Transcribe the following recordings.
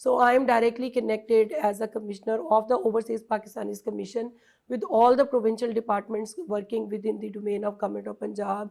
So I am directly connected as a commissioner of the Overseas Pakistanis Commission with all the provincial departments working within the domain of Government of Punjab,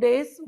days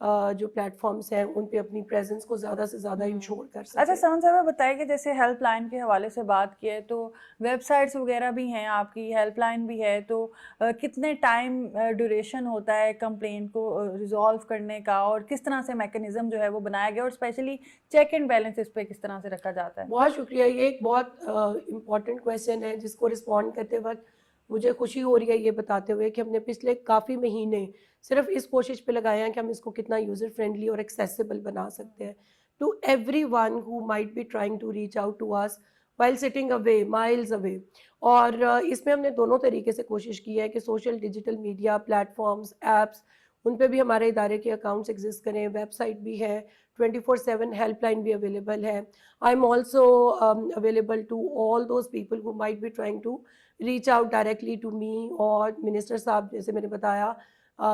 جو plate forms ہیں ان پہ اپنی presence کو زیادہ سے زیادہ ensure کر اچھا سکیں. سمن صاحبہ بتائیں کہ جیسے ہیلپ لائن کے حوالے سے بات کی ہے تو ویب سائٹس وغیرہ بھی ہیں, آپ کی ہیلپ لائن بھی ہے, تو کتنے ٹائم ڈیوریشن ہوتا ہے کمپلینٹ کو ریزالو کرنے کا, اور کس طرح سے میکینزم جو ہے وہ بنایا گیا, اور اسپیشلی چیک اینڈ بیلنس اس پہ کس طرح سے رکھا جاتا ہے؟ بہت شکریہ, یہ ایک بہت امپورٹنٹ کویشچن ہے جس کو رسپونڈ کرتے وقت مجھے خوشی ہو رہی ہے یہ بتاتے ہوئے کہ ہم نے پچھلے کافی مہینے صرف اس کوشش پہ لگائے ہیں کہ ہم اس کو کتنا یوزر فرینڈلی اور ایکسیسیبل بنا سکتے ہیں to every one who might be trying to reach out to us while sitting away miles away. اور اس میں ہم نے دونوں طریقے سے کوشش کی ہے کہ social digital media platforms apps ان پہ بھی ہمارے ادارے کے اکاؤنٹس ایگزسٹ کریں, ویب سائٹ بھی ہے, 24/7 ہیلپ لائن بھی اویلیبل ہے. I'm also available to all those people who might be trying to reach out directly to me اور منسٹر صاحب جیسے میں نے بتایا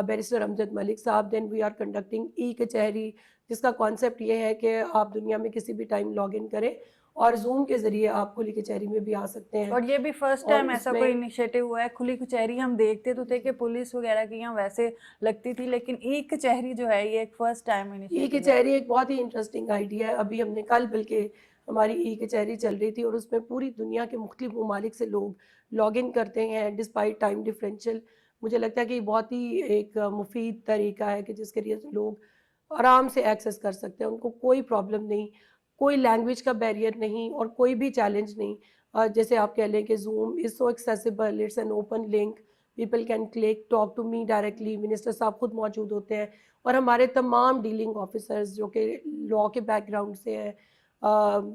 بیرسٹر امجد ملک صاحب. دین وی آر کنڈکٹنگ ای کچہری جس کا کانسیپٹ یہ ہے کہ آپ دنیا میں کسی بھی ٹائم لاگ ان کریں اور زوم کے ذریعے آپ کھلی کچہری میں بھی آ سکتے ہیں. اور یہ بھی فرسٹ ٹائم ایسا کوئی انیشیٹو ہوا ہے. کھلی کچہری ہم دیکھتے تو تھے کہ پولیس وغیرہ کی یہاں ویسے لگتی تھی, لیکن ای کچہری جو ہے یہ ایک فرسٹ ٹائم ای انیشیٹو ہے. کچہری ایک بہت ہی انٹرسٹنگ آئیڈیا ہے. ابھی ہم نے کل بلکہ ہماری ای کچہری چل رہی تھی اور اس میں پوری دنیا کے مختلف ممالک سے لوگ لاگ ان کرتے ہیں ڈسپائٹ ٹائم ڈفرینشیل. مجھے لگتا ہے کہ یہ بہت ہی ایک مفید طریقہ ہے کہ جس کے لیے لوگ آرام سے ایکسیس کر سکتے ہیں, ان کو کوئی پرابلم نہیں, کوئی لینگویج کا بیریئر نہیں اور کوئی بھی چیلنج نہیں. جیسے آپ کہہ لیں کہ zoom is so accessible, it's an open link, people can click talk to me directly. Minister صاحب خود موجود ہوتے ہیں اور ہمارے تمام ڈیلنگ آفیسرز جو کہ لا کے بیک گراؤنڈ سے ہیں,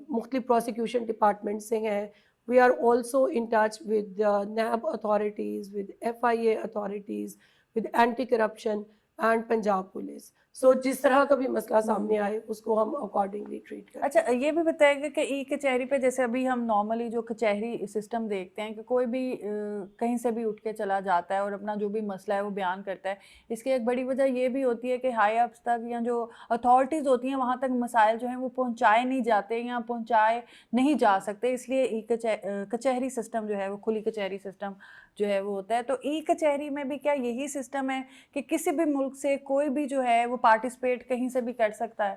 مختلف پروسیکیوشن ڈپارٹمنٹ سے ہیں. We are also in touch with NAB authorities, with FIA authorities, with anti corruption and Punjab police. So جس طرح کا بھی مسئلہ سامنے آئے اس کو ہم اکارڈنگلی ٹریٹ کریں. اچھا یہ بھی بتائے گا کہ ای کچہری پہ جیسے ابھی ہم نارملی جو کچہری سسٹم دیکھتے ہیں کہ کوئی بھی کہیں سے بھی اٹھ کے چلا جاتا ہے اور اپنا جو بھی مسئلہ ہے وہ بیان کرتا ہے, اس کی ایک بڑی وجہ یہ بھی ہوتی ہے کہ ہائی اپس تک یا جو اتھارٹیز ہوتی ہیں وہاں تک مسائل جو ہیں وہ پہنچائے نہیں جاتے یا پہنچائے نہیں جا سکتے, اس لیے ای کچہری سسٹم جو ہے وہ کھلی کچہری سسٹم جو ہے وہ ہوتا ہے. تو ای کچہری میں بھی کیا یہی سسٹم ہے کہ کسی بھی ملک سے کوئی بھی جو ہے وہ پارٹیسپیٹ کہیں سے بھی کر سکتا ہے؟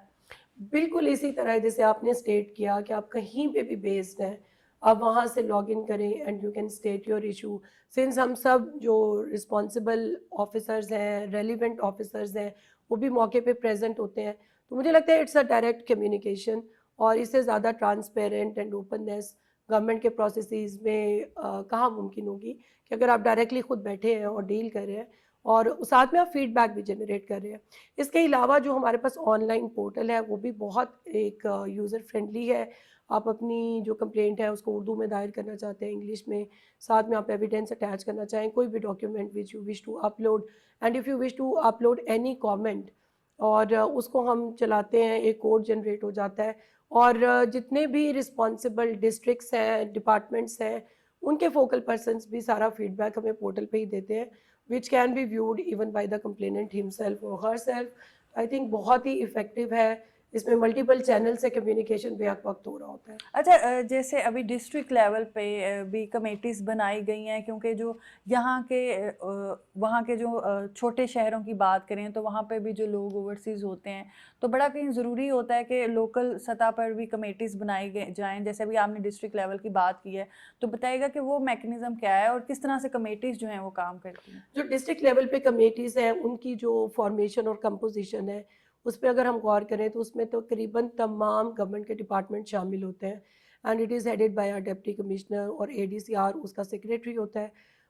بالکل اسی طرح جیسے آپ نے اسٹیٹ کیا کہ آپ کہیں پہ بھی بیسڈ ہیں, آپ وہاں سے لاگ ان کریں and you can state your issue. Since ہم سب جو رسپانسبل آفیسرز ہیں, ریلیونٹ آفیسرز ہیں, وہ بھی موقع پہ پریزنٹ ہوتے ہیں, تو مجھے لگتا ہے اٹس اے ڈائریکٹ کمیونیکیشن. اور اس سے زیادہ ٹرانسپیرنٹ اینڈ اوپننیس گورنمنٹ کے پروسیسز میں کہاں ممکن ہوگی کہ اگر آپ ڈائریکٹلی خود بیٹھے ہیں اور ڈیل کر رہے ہیں اور ساتھ میں آپ فیڈ بیک بھی جنریٹ کر رہے ہیں. اس کے علاوہ جو ہمارے پاس آن لائن پورٹل ہے وہ بھی بہت ایک یوزر فرینڈلی ہے. آپ اپنی جو کمپلینٹ ہے اس کو اردو میں دائر کرنا چاہتے ہیں, انگلش میں, ساتھ میں آپ ایویڈینس اٹیچ کرنا چاہیں, کوئی بھی document which you wish to upload, and if you wish to upload any comment, اور اس کو ہم چلاتے ہیں, ایک کوڈ جنریٹ ہو جاتا ہے, اور جتنے بھی رسپانسبل ڈسٹرکٹس ہیں, ڈپارٹمنٹس ہیں, ان کے فوکل پرسنس بھی سارا فیڈ بیک ہمیں پورٹل پہ ہی دیتے ہیں, which can be viewed even by the complainant himself or herself. I think بہت ہی افیکٹو ہے, اس میں ملٹیپل چینل سے کمیونیکیشن بے وقت ہو رہا ہوتا ہے. اچھا جیسے ابھی ڈسٹرکٹ لیول پہ بھی کمیٹیز بنائی گئی ہیں, کیونکہ جو یہاں کے وہاں کے جو چھوٹے شہروں کی بات کریں تو وہاں پہ بھی جو لوگ اوورسیز ہوتے ہیں تو بڑا کہیں ضروری ہوتا ہے کہ لوکل سطح پر بھی کمیٹیز بنائی جائیں. جیسے ابھی آپ نے ڈسٹرکٹ لیول کی بات کی ہے تو بتائیے گا کہ وہ میکنزم کیا ہے اور کس طرح سے کمیٹیز جو ہیں وہ کام کرتی ہیں؟ جو ڈسٹرکٹ لیول پہ کمیٹیز ہیں ان کی جو فارمیشن اور کمپوزیشن ہے اس پہ اگر ہم غور کریں تو اس میں تقریباً تمام گورنمنٹ کے ڈپارٹمنٹ شامل ہوتے ہیں, and it is headed by our deputy commissioner, اور ADCR اس کا سیکریٹری ہوتا ہے,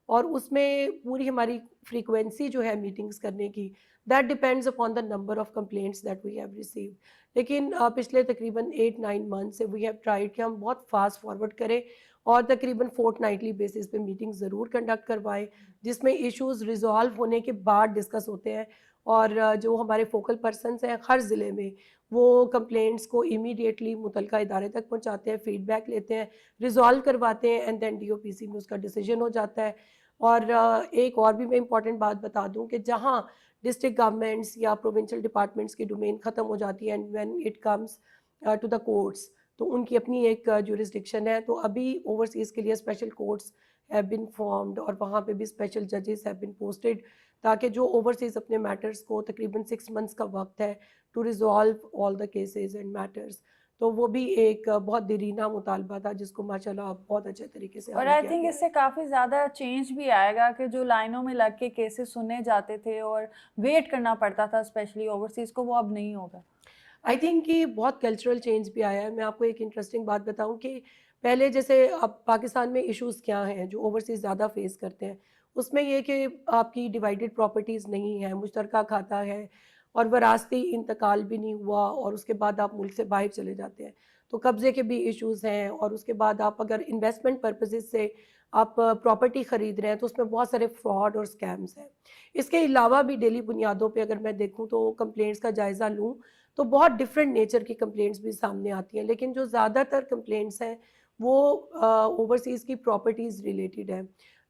اور اس میں پوری ہماری فریکوینسی جو ہے میٹنگز کرنے کی that depends upon the number of complaints that we have received. لیکن پچھلے تقریباً 8-9 منتھ سے وی ہیو ٹرائیڈ کہ ہم بہت فاسٹ فارورڈ کریں اور تقریباً فورٹ نائٹلی بیسس پہ میٹنگ ضرور کنڈکٹ کروائیں جس میں ایشوز ریزالو ہونے کے بعد ڈسکس ہوتے ہیں, اور جو ہمارے فوکل پرسنس ہیں ہر ضلع میں وہ کمپلینٹس کو امیڈیٹلی متعلقہ ادارے تک پہنچاتے ہیں, فیڈ بیک لیتے ہیں, ریزالو کرواتے ہیں, اینڈ دین DOPC میں اس کا ڈیسیجن ہو جاتا ہے. اور ایک اور بھی میں امپورٹنٹ بات بتا دوں کہ جہاں ڈسٹرکٹ گورنمنٹس یا پروونشل ڈپارٹمنٹس کی ڈومین ختم ہو جاتی ہے and when it comes to the courts تو ان کی اپنی ایک جورسڈکشن ہے, تو ابھی اوورسیز کے لیے special courts have been formed اور وہاں پہ بھی اسپیشل ججز have been posted. تاکہ جو اوورسیز اپنے میٹرز کو تقریباً 6 months کا وقت ہے to resolve all the cases and matters, تو وہ بھی ایک بہت دیرینہ مطالبہ تھا جس کو ماشاءاللہ بہت اچھے طریقے سے اور حل آئی کیا تھنک گیا اس سے کافی زیادہ چینج بھی آئے گا کہ جو لائنوں میں لگ کے کیسز سنے جاتے تھے اور ویٹ کرنا پڑتا تھا اسپیشلی اوورسیز کو، وہ اب نہیں ہوگا. آئی تھنک کہ بہت کلچرل چینج بھی آیا ہے. میں آپ کو ایک انٹرسٹنگ بات بتاؤں کہ پہلے جیسے اب پاکستان میں ایشوز کیا ہیں جو اوورسیز زیادہ فیس کرتے ہیں، اس میں یہ کہ آپ کی ڈیوائڈڈ پراپرٹیز نہیں ہیں، مشترکہ کھاتا ہے اور وراثتی انتقال بھی نہیں ہوا، اور اس کے بعد آپ ملک سے باہر چلے جاتے ہیں تو قبضے کے بھی ایشوز ہیں، اور اس کے بعد آپ اگر انویسٹمنٹ پرپزز سے آپ پراپرٹی خرید رہے ہیں تو اس میں بہت سارے فراڈ اور اسکیمز ہیں. اس کے علاوہ بھی ڈیلی بنیادوں پہ اگر میں دیکھوں تو کمپلینٹس کا جائزہ لوں تو بہت ڈفرینٹ نیچر کی کمپلینٹس بھی سامنے آتی ہیں، لیکن جو زیادہ تر کمپلینٹس ہیں وہ اوورسیز کی پراپرٹیز ریلیٹڈ ہیں.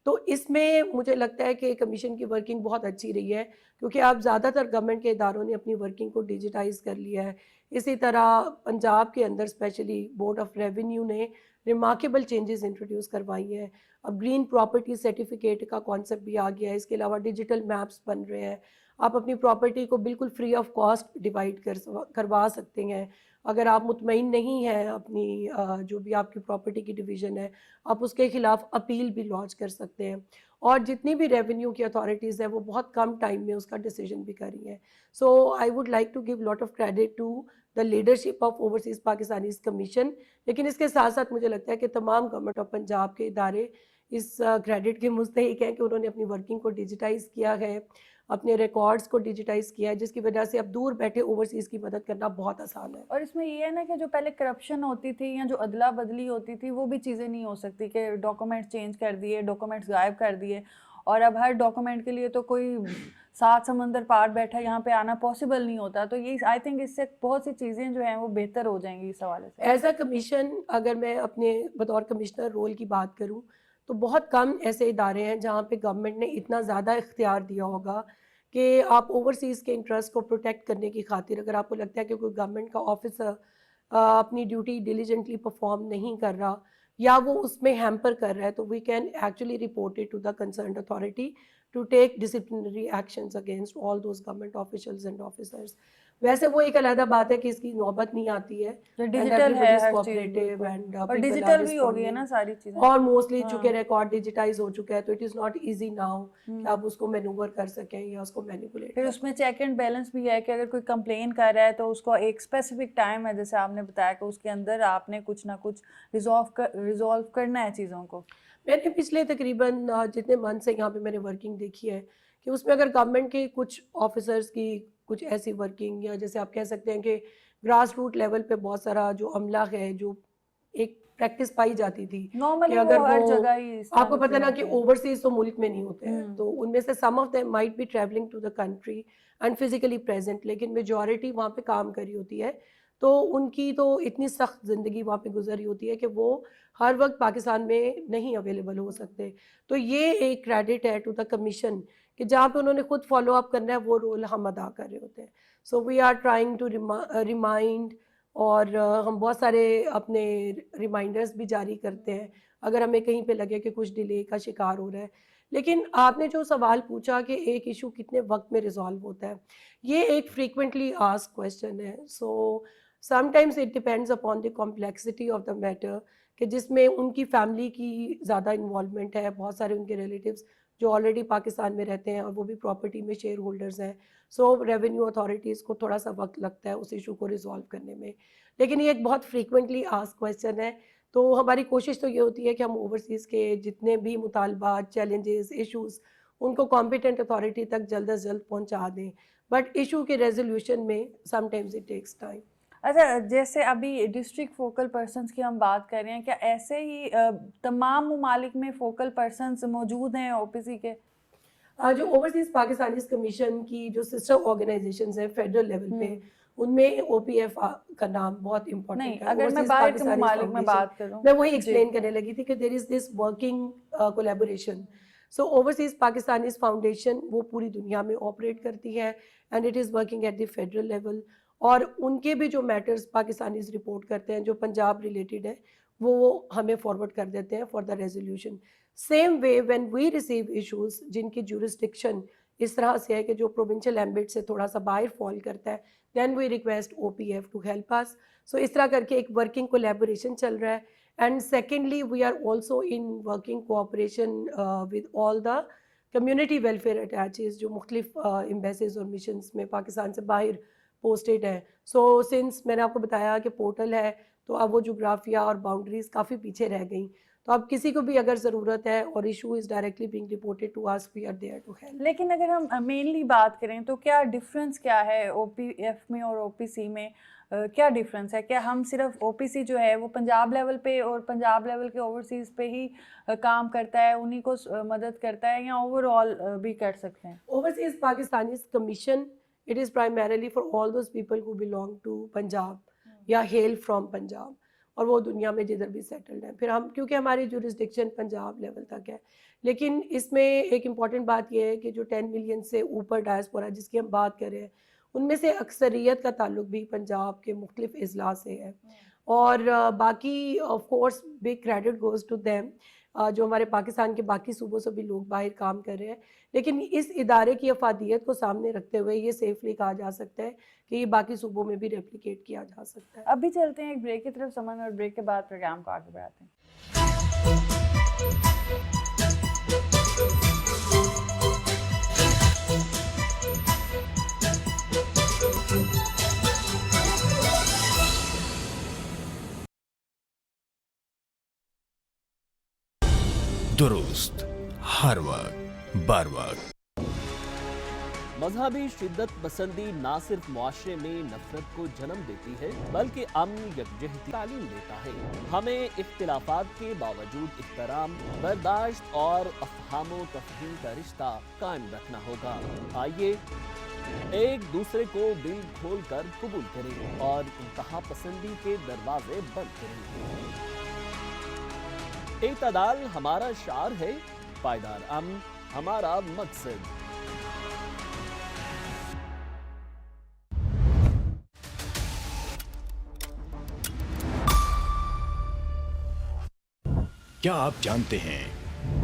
تو اس میں مجھے لگتا ہے کہ کمیشن کی ورکنگ بہت اچھی رہی ہے، کیونکہ اب زیادہ تر گورنمنٹ کے اداروں نے اپنی ورکنگ کو ڈیجیٹائز کر لیا ہے. اسی طرح پنجاب کے اندر اسپیشلی بورڈ آف ریونیو نے ریمارکیبل چینجز انٹروڈیوس کروائی ہیں. اب گرین پراپرٹی سرٹیفکیٹ کا کانسیپٹ بھی آ گیا ہے. اس کے علاوہ ڈیجیٹل میپس بن رہے ہیں. آپ اپنی پراپرٹی کو بالکل فری آف کاسٹ ڈیوائڈ کروا سکتے ہیں. اگر آپ مطمئن نہیں ہیں اپنی جو بھی آپ کی پراپرٹی کی ڈویژن ہے، آپ اس کے خلاف اپیل بھی لانچ کر سکتے ہیں. اور جتنی بھی ریونیو کی اتھارٹیز ہیں وہ بہت کم ٹائم میں اس کا ڈیسیجن بھی کر رہی ہیں. So I would like to give lot of credit to the leadership of overseas Pakistanis commission. لیکن اس کے ساتھ ساتھ مجھے لگتا ہے کہ تمام گورنمنٹ آف پنجاب کے ادارے اس کریڈٹ کے مستحق ہیں کہ انہوں نے اپنی ورکنگ کو ڈیجیٹائز کیا ہے، اپنے ریکارڈز کو ڈیجیٹائز کیا ہے، جس کی وجہ سے اب دور بیٹھے اوورسیز کی مدد کرنا بہت آسان ہے. اور اس میں یہ ہے نا کہ جو پہلے کرپشن ہوتی تھی یا جو ادلا بدلی ہوتی تھی وہ بھی چیزیں نہیں ہو سکتی کہ ڈاکومنٹ چینج کر دیے، ڈاکومنٹس غائب کر دیے، اور اب ہر ڈاکومنٹ کے لیے تو کوئی 7 سمندر پار بیٹھا یہاں پہ آنا پاسبل نہیں ہوتا. تو یہ آئی تھنک اس سے بہت سی چیزیں جو ہیں وہ بہتر ہو جائیں گی اس حوالے سے. ایز اے کمیشن اگر میں اپنے بطور کمشنر رول کی بات کروں تو بہت کم ایسے ادارے ہیں جہاں پہ گورنمنٹ نے اتنا زیادہ اختیار دیا ہوگا کہ آپ اوورسیز کے انٹرسٹ کو پروٹیکٹ کرنے کی خاطر اگر آپ کو لگتا ہے کہ کوئی گورنمنٹ کا آفیسر اپنی ڈیوٹی ڈیلیجنٹلی پرفارم نہیں کر رہا یا وہ اس میں ہیمپر کر رہا ہے تو we can actually report it to the concerned authority to take disciplinary actions against all those government officials and officers. ویسے وہ ایک علیحدہ بات ہے کہ اس کی نوبت نہیں آتی ہے. جو And ڈیجیٹل ہے everybody is ہر چیز cooperative and اور people are ڈیجیٹل بھی ہو گئی ہے responding. نا ساری چیزیں. اور موسٹلی ہاں. چونکہ ریکارڈ ڈیجیٹائز ہو چکا ہے تو it is not easy now کہ آپ اس کو مینوور کر سکیں یا اس کو مینیپولیٹ پھر کر اس میں چیک اینڈ بیلنس بھی ہے کہ اگر کوئی کمپلین کر رہا ہے تو اس کو ایک اسپیسیفک ٹائم ہے جیسے آپ نے بتایا کہ اس کے اندر آپ نے کچھ نہ کچھ ریزالو کرنا ہے چیزوں کو. میں نے پچھلے تقریباً جتنے منتھ سے یہاں پہ میں نے ورکنگ دیکھی ہے کہ اس میں اگر گورنمنٹ کے کچھ آفیسرز کی کچھ ایسی ورکنگ یا جیسے آپ کہہ سکتے ہیں کہ گراس روٹ لیول پہ بہت سارا جو عملہ ہے جو ایک پریکٹس پائی جاتی تھی کہ نارملی اگر وہ ہر وہ جگہ ہی اس طرح آپ کو کی پتہ نا چیزیں کہ ہوتی ہیں. اوورسیز تو ملک میں نہیں ہوتے ہیں تو ان میں سے some of them might be traveling to the country and physically present, لیکن میجورٹی وہاں پہ کام کری ہوتی ہے تو ان کی تو اتنی سخت زندگی وہاں پہ گزری ہوتی ہے کہ وہ ہر وقت پاکستان میں نہیں اویلیبل ہو سکتے. تو یہ ایک کریڈٹ ہے ٹو دا کمیشن کہ جہاں پہ انہوں نے خود فالو اپ کرنا ہے وہ رول ہم ادا کر رہے ہوتے ہیں. So we are trying to remind, اور ہم بہت سارے اپنے ریمائنڈرز بھی جاری کرتے ہیں اگر ہمیں کہیں پہ لگے کہ کچھ ڈیلے کا شکار ہو رہا ہے. لیکن آپ نے جو سوال پوچھا کہ ایک ایشو کتنے وقت میں ریزالو ہوتا ہے، یہ ایک فریکوینٹلی آسک کویسچن ہے. So sometimes it depends upon the complexity of the matter کہ جس میں ان کی فیملی کی زیادہ انوالومنٹ ہے، بہت سارے ان کے ریلیٹیوز جو آلریڈی پاکستان میں رہتے ہیں اور وہ بھی پراپرٹی میں شیئر ہولڈرز ہیں. سو ریونیو اتھارٹیز کو تھوڑا سا وقت لگتا ہے اس ایشو کو ریزالو کرنے میں، لیکن یہ ایک بہت فریکوینٹلی آسک کویسچن ہے. تو ہماری کوشش تو یہ ہوتی ہے کہ ہم اوورسیز کے جتنے بھی مطالبات، چیلنجز، ایشوز ان کو کمپیٹنٹ اتھارٹی تک جلد از جلد پہنچا دیں، بٹ ایشو کے ریزولوشن میں some times it takes time. اچھا، جیسے ابھی ڈسٹرکٹ فوکل پرسنس کی ہم بات کر رہے ہیں، کیا ایسے ہی تمام ممالک میں فوکل پرسنس موجود ہیں او پی سی کے؟ جو اوورسیز پاکستانیز کمیشن کی جو سسٹر آرگنائزیشنز ہیں فیڈرل لیول پہ ان میں او پی ایف کا نام بہت امپورٹنٹ ہے. اگر میں باہر کے ممالک میں بات کروں، میں وہی ایکسپلین کرنے لگی تھی کہ there is this working collaboration. So overseas Pakistanis foundation وہ پوری دنیا میں آپریٹ کرتی ہے and it is working at the federal level, اور ان کے بھی جو میٹرز پاکستانیز رپورٹ کرتے ہیں جو پنجاب ریلیٹڈ ہے وہ ہمیں فارورڈ کر دیتے ہیں for the resolution. Same way when we receive issues جن کی جورسڈکشن اس طرح سے ہے کہ جو پروونشل ایمبٹ سے تھوڑا سا باہر فال کرتا ہے, then we request OPF to help us. سو اس طرح کر کے ایک ورکنگ کولیبوریشن چل رہا ہے. And secondly we are also in working cooperation with all the community welfare attaches جو مختلف ایمبیسیز اور مشنز میں پاکستان سے باہر پوسٹڈ ہیں. سو سنس میں نے آپ کو بتایا کہ پورٹل ہے تو اب وہ جغرافیہ اور باؤنڈریز کافی پیچھے رہ گئیں, تو اب کسی کو بھی اگر ضرورت ہے اور issue is directly being reported to us, we are there to help. لیکن اگر ہم مینلی بات کریں تو کیا ڈفرینس کیا ہے OPF میں اور OPC میں؟ کیا ڈفرینس ہے؟ کیا ہم صرف OPC جو ہے وہ پنجاب لیول پہ اور پنجاب لیول کے اوورسیز پہ ہی کام کرتا ہے, انہی کو مدد کرتا ہے, یا اوور آل بھی کر سکتے ہیں؟ Overseas Pakistanis Commission, it is primarily for all those people who belong to Punjab یا hail from Punjab, اور وہ دنیا میں جدھر بھی سیٹلڈ ہیں. پھر ہم کیونکہ ہماری جورسڈکشن پنجاب لیول تک ہے, لیکن اس میں ایک امپورٹنٹ بات یہ ہے کہ جو 10 ملین سے اوپر ڈائسپورا جس کی ہم بات کر رہے ہیں, ان میں سے اکثریت کا تعلق بھی پنجاب کے مختلف اضلاع سے ہے. اور باقی of course big credit goes to them, جو ہمارے پاکستان کے باقی صوبوں سے بھی لوگ باہر کام کر رہے ہیں. لیکن اس ادارے کی افادیت کو سامنے رکھتے ہوئے یہ سیفلی کہا جا سکتا ہے کہ یہ باقی صوبوں میں بھی ریپلیکیٹ کیا جا سکتا ہے. ابھی چلتے ہیں ایک بریک کی طرف سمن, اور بریک کے بعد پروگرام کو آگے بڑھاتے ہیں. درست ہر وقت بر وقت. مذہبی شدت پسندی نہ صرف معاشرے میں نفرت کو جنم دیتی ہے بلکہ امن یکجہتی تعلیم دیتا ہے. ہمیں اختلافات کے باوجود احترام, برداشت اور افہام و تفہیم کا رشتہ قائم رکھنا ہوگا. آئیے ایک دوسرے کو دل کھول کر قبول کریں اور انتہا پسندی کے دروازے بند کریں. اعتدال ہمارا شعار ہے, پائیدار امن ہمارا مقصد. کیا آپ جانتے ہیں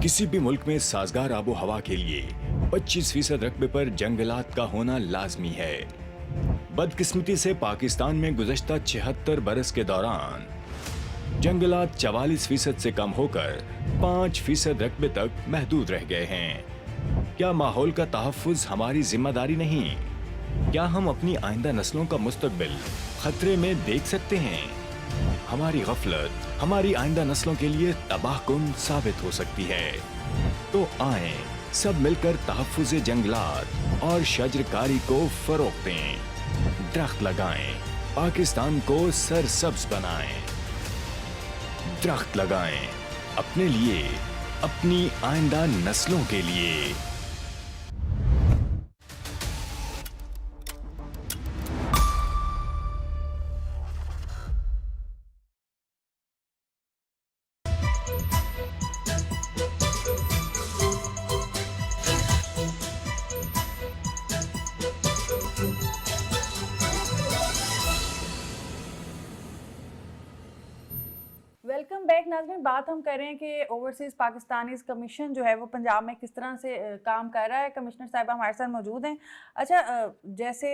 کسی بھی ملک میں سازگار آب و ہوا کے لیے 25% رقبے پر جنگلات کا ہونا لازمی ہے. بدقسمتی سے پاکستان میں گزشتہ 76 برس کے دوران جنگلات 44% سے کم ہو کر 5% رقبے تک محدود رہ گئے ہیں. کیا ماحول کا تحفظ ہماری ذمہ داری نہیں؟ کیا ہم اپنی آئندہ نسلوں کا مستقبل خطرے میں دیکھ سکتے ہیں؟ ہماری غفلت ہماری آئندہ نسلوں کے لیے تباہ کن ثابت ہو سکتی ہے. تو آئیں سب مل کر تحفظ جنگلات اور شجرکاری کو فروغ دیں. درخت لگائیں, پاکستان کو سرسبز بنائیں. درخت لگائیں, اپنے لیے, اپنی آئندہ نسلوں کے لیے. ویلکم بیک ناظرین. بات ہم کر رہے ہیں کہ اوورسیز پاکستانیز کمیشن جو ہے وہ پنجاب میں کس طرح سے کام کر رہا ہے. کمشنر صاحبہ ہمارے ساتھ موجود ہیں. اچھا, جیسے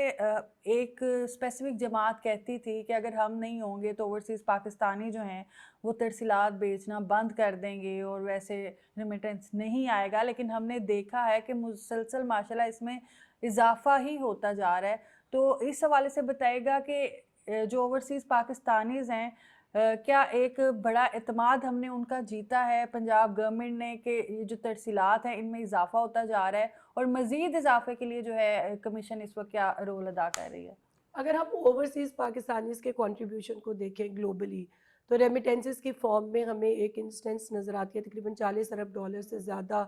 ایک اسپیسیفک جماعت کہتی تھی کہ اگر ہم نہیں ہوں گے تو اوورسیز پاکستانی جو ہیں وہ ترسیلات بیچنا بند کر دیں گے اور ویسے ریمیٹنس نہیں آئے گا, لیکن ہم نے دیکھا ہے کہ مسلسل ماشاءاللہ اس میں اضافہ ہی ہوتا جا رہا ہے. تو اس حوالے سے بتائے گا کہ جو اوورسیز پاکستانیز ہیں, کیا ایک بڑا اعتماد ہم نے ان کا جیتا ہے پنجاب گورنمنٹ نے کہ یہ جو ترسیلات ہیں ان میں اضافہ ہوتا جا رہا ہے, اور مزید اضافے کے لیے جو ہے کمیشن اس وقت کیا رول ادا کر رہی ہے؟ اگر ہم اوورسیز پاکستانیز کے کنٹریبیوشن کو دیکھیں گلوبلی تو ریمیٹنسز کی فارم میں ہمیں ایک انسٹنس نظر آتی ہے. تقریباً $40 ارب سے زیادہ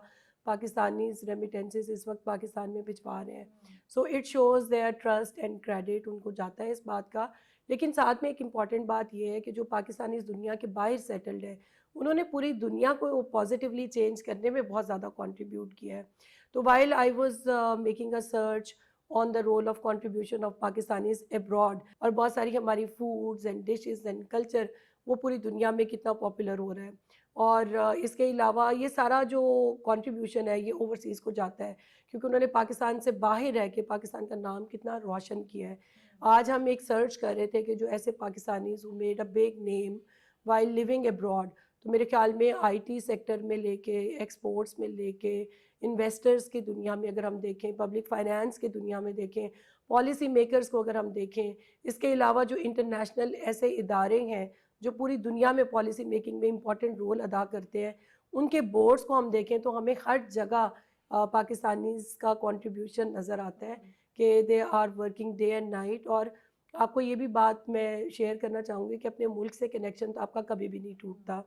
پاکستانیز ریمیٹنسز اس وقت پاکستان میں بھجوا رہے ہیں. So it shows their trust and credit, ان کو جاتا ہے اس بات کا. لیکن ساتھ میں ایک امپورٹنٹ بات یہ ہے کہ جو پاکستانی اس دنیا کے باہر سیٹلڈ ہیں انہوں نے پوری دنیا کو پازیٹیولی چینج کرنے میں بہت زیادہ کنٹریبیوٹ کیا ہے. تو while I was making a search on the role of contribution of Pakistanis abroad, اور بہت ساری ہماری foods and dishes and culture وہ پوری دنیا میں کتنا پاپولر ہو رہا ہے. اور اس کے علاوہ یہ سارا جو کنٹریبیوشن ہے یہ اوورسیز کو جاتا ہے, کیونکہ انہوں نے پاکستان سے باہر رہ کے پاکستان کا نام کتنا روشن کیا ہے. آج ہم ایک سرچ کر رہے تھے کہ جو ایسے Pakistanis who made a big name while living abroad, تو میرے خیال میں آئی ٹی سیکٹر میں لے کے ایکسپورٹس میں لے کے انویسٹرز کی دنیا میں اگر ہم دیکھیں, پبلک فائنانس کی دنیا میں دیکھیں, پالیسی میکرز کو اگر ہم دیکھیں, اس کے علاوہ جو انٹرنیشنل ایسے ادارے ہیں جو پوری دنیا میں پالیسی میکنگ میں امپورٹنٹ رول ادا کرتے ہیں, ان کے بورڈز کو ہم دیکھیں تو ہمیں ہر جگہ پاکستانیز کا کنٹریبیوشن نظر آتا ہے کہ they are working day and night. اور آپ کو یہ بھی بات میں شیئر کرنا چاہوں گی کہ اپنے ملک سے کنیکشن تو آپ کا کبھی بھی نہیں ٹوٹتا.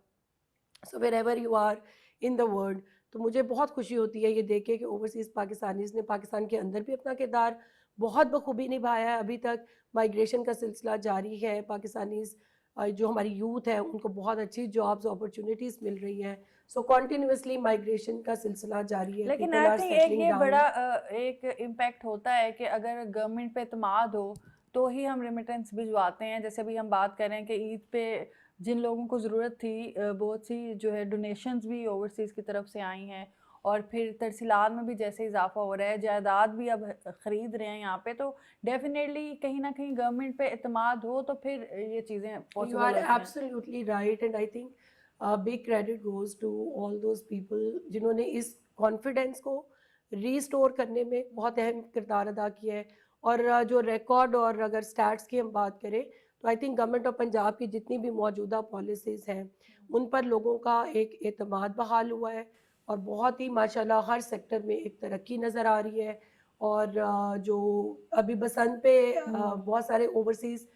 So wherever you are in the world, تو مجھے بہت خوشی ہوتی ہے یہ دیکھ کے کہ اوورسیز پاکستانیز نے پاکستان کے اندر بھی اپنا کردار بہت بخوبی نبھایا ہے. ابھی تک مائیگریشن کا سلسلہ جاری ہے, پاکستانیز جو ہماری یوتھ ہے ان کو بہت اچھی جابز اپرچونیٹیز مل رہی ہیں. سو کنٹینیوسلی مائیگریشن کا سلسلہ جاری ہے. لیکن آئی تھنک ایک یہ بڑا ایک امپیکٹ ہوتا ہے کہ اگر گورنمنٹ پہ اعتماد ہو تو ہی ہم ریمیٹنس بھجواتے ہیں. جیسے بھی ہم بات کر رہے ہیں کہ عید پہ جن لوگوں کو ضرورت تھی, بہت سی جو ہے ڈونیشنز بھی اوورسیز کی طرف سے آئی ہیں, اور پھر ترسیلات میں بھی جیسے اضافہ ہو رہا ہے, جائیداد بھی اب خرید رہے ہیں یہاں پہ, تو ڈیفینیٹلی کہیں نہ کہیں گورنمنٹ پہ اعتماد ہو تو پھر یہ چیزیں پاسبل You are ہوتی ہیں. absolutely right, and I think big credit goes to all those people جنہوں نے اس کانفیڈنس کو ریسٹور کرنے میں بہت اہم کردار ادا کیا ہے. اور جو ریکارڈ اور اگر سٹیٹس کی ہم بات کریں تو I think government of Punjab کی جتنی بھی موجودہ پالیسیز ہیں ان پر لوگوں کا ایک اعتماد بحال ہوا ہے, اور بہت ہی ماشاءاللہ ہر سیکٹر میں ایک ترقی نظر آ رہی ہے. اور جو ابھی بسنت پہ بہت سارے اوورسیز